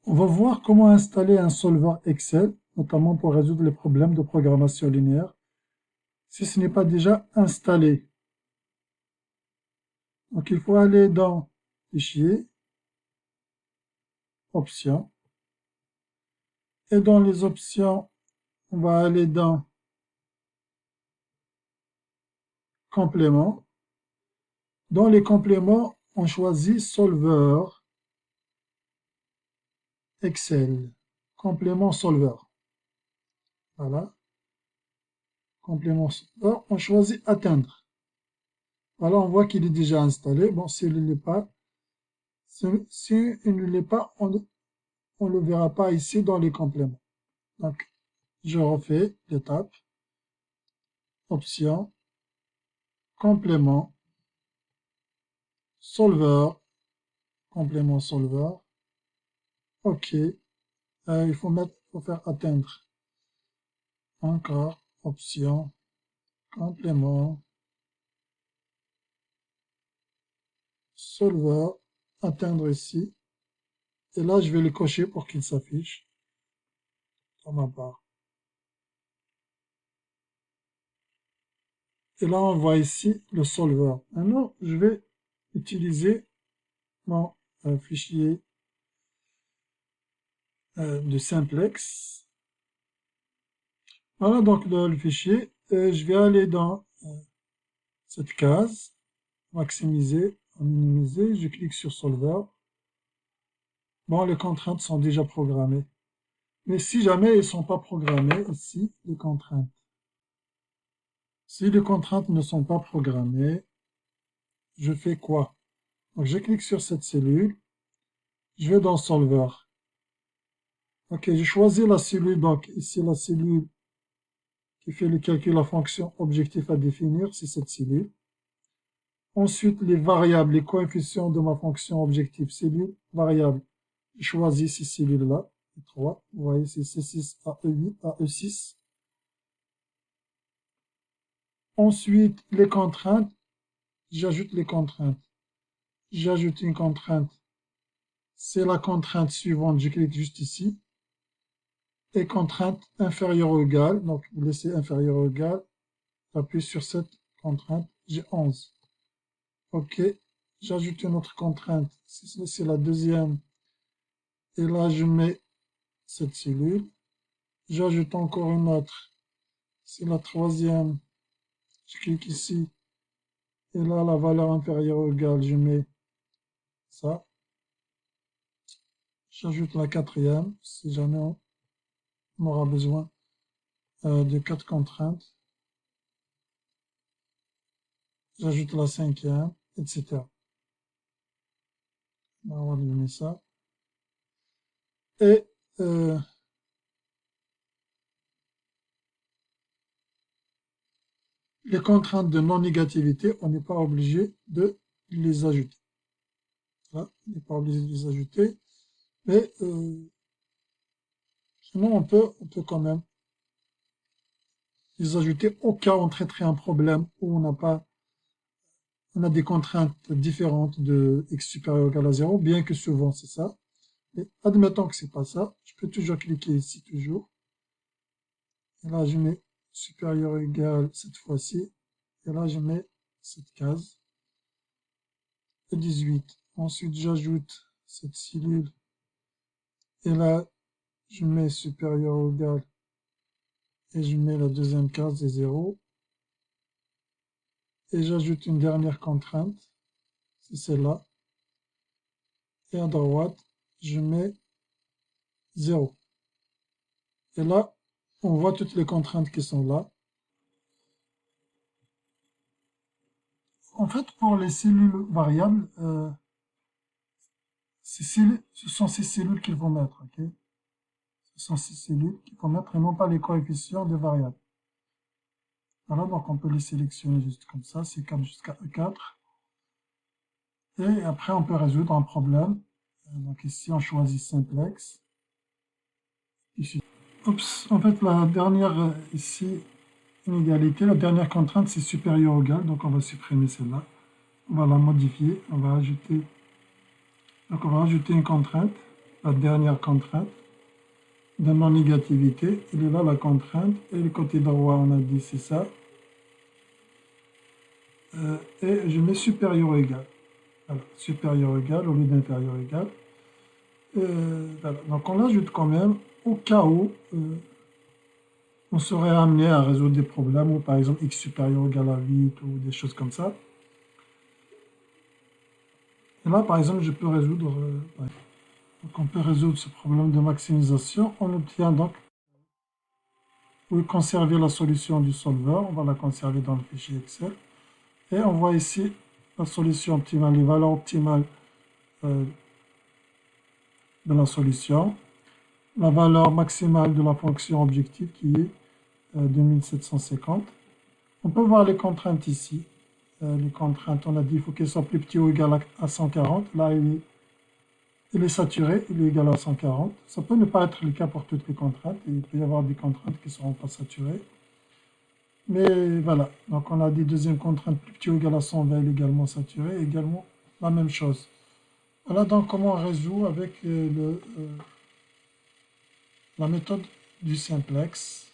On va voir comment installer un solver Excel, notamment pour résoudre les problèmes de programmation linéaire, si ce n'est pas déjà installé. Donc il faut aller dans Fichier, Options, et dans les options, on va aller dans Compléments. Dans les compléments, on choisit Solver Excel, complément Solver. Voilà, complément Solver, on choisit Atteindre. Voilà, on voit qu'il est déjà installé. Bon, s'il ne l'est pas, si il ne l'est pas, on ne le verra pas ici dans les compléments. Donc, je refais l'étape. Option, complément, solver, complément solver. OK. Il faut faire atteindre. Encore, option, complément, solver, atteindre ici. Et là, je vais le cocher pour qu'il s'affiche. Pour ma part. Et là, on voit ici le solver. Maintenant, je vais utiliser mon fichier de simplex. Voilà donc le fichier. Je vais aller dans cette case, maximiser, minimiser. Je clique sur solver. Bon, les contraintes sont déjà programmées. Mais si jamais elles ne sont pas programmées, ici, les contraintes. Si les contraintes ne sont pas programmées, je fais quoi? Donc, je clique sur cette cellule. Je vais dans Solver. Ok, je choisis la cellule. Donc, ici, la cellule qui fait le calcul de la fonction objectif à définir, c'est cette cellule. Ensuite, les variables, les coefficients de ma fonction objectif cellule, variable. Je choisis ces cellules-là, les trois. Vous voyez, c'est C6 à E8 à E6. Ensuite, les contraintes. J'ajoute les contraintes. J'ajoute une contrainte. C'est la contrainte suivante. Je clique juste ici. Et contrainte inférieure ou égale. Donc, vous laissez inférieure ou égale. J'appuie sur cette contrainte. J'ai 11. OK. J'ajoute une autre contrainte. C'est la deuxième. Et là, je mets cette cellule. J'ajoute encore une autre. C'est la troisième. Je clique ici. Et là, la valeur inférieure ou égale, je mets ça. J'ajoute la quatrième, si jamais on aura besoin de 4 contraintes. J'ajoute la cinquième, etc. On va donner ça. Et les contraintes de non-négativité, on n'est pas obligé de les ajouter. Là, on n'est pas obligé de les ajouter. Mais sinon, on peut quand même les ajouter au cas où on traiterait un problème où on a des contraintes différentes de x supérieur ou égal à 0, bien que souvent c'est ça. Mais admettons que c'est pas ça, je peux toujours cliquer ici, toujours. Et là, je mets supérieur ou égal cette fois-ci. Et là, je mets cette case. Et 18. Ensuite, j'ajoute cette cellule. Et là, je mets supérieur ou égal. Et je mets la deuxième case des 0. Et j'ajoute une dernière contrainte. C'est celle-là. Et à droite, je mets 0. Et là, on voit toutes les contraintes qui sont là. En fait, pour les cellules variables, ce sont ces cellules qu'il faut mettre. Okay, ce sont ces cellules qu'il faut mettre et non pas les coefficients des variables. Voilà, donc on peut les sélectionner juste comme ça, c'est 4 jusqu'à E4. Et après, on peut résoudre un problème. Donc ici, on choisit simplex. Ici. Oups, en fait, la dernière, ici, inégalité, la dernière contrainte, c'est supérieur ou égal, donc on va supprimer celle-là. On va la modifier, on va ajouter, donc on va ajouter une contrainte. la dernière contrainte de non-négativité. Il est là la contrainte, et le côté droit, on a dit c'est ça. Et je mets supérieur ou égal. Voilà, supérieur ou égal au lieu d'inférieur ou égal. Voilà. Donc on l'ajoute quand même au cas où on serait amené à résoudre des problèmes, ou par exemple x supérieur ou égal à 8 ou des choses comme ça. Et là, par exemple, je peux résoudre, donc on peut résoudre ce problème de maximisation. On obtient donc, pour conserver la solution du solveur, on va la conserver dans le fichier Excel. Et on voit ici la solution optimale, les valeurs optimales de la solution. La valeur maximale de la fonction objectif qui est 2750. On peut voir les contraintes ici. Les contraintes, on a dit il faut qu'elles soient plus petites ou égales à 140. Là, il est saturé, il est égal à 140. Ça peut ne pas être le cas pour toutes les contraintes. Il peut y avoir des contraintes qui ne seront pas saturées. Mais voilà, donc on a dit deuxième contrainte, plus petit ou égal à 120, il est également saturé, également la même chose. Voilà donc comment on résout avec la méthode du simplex.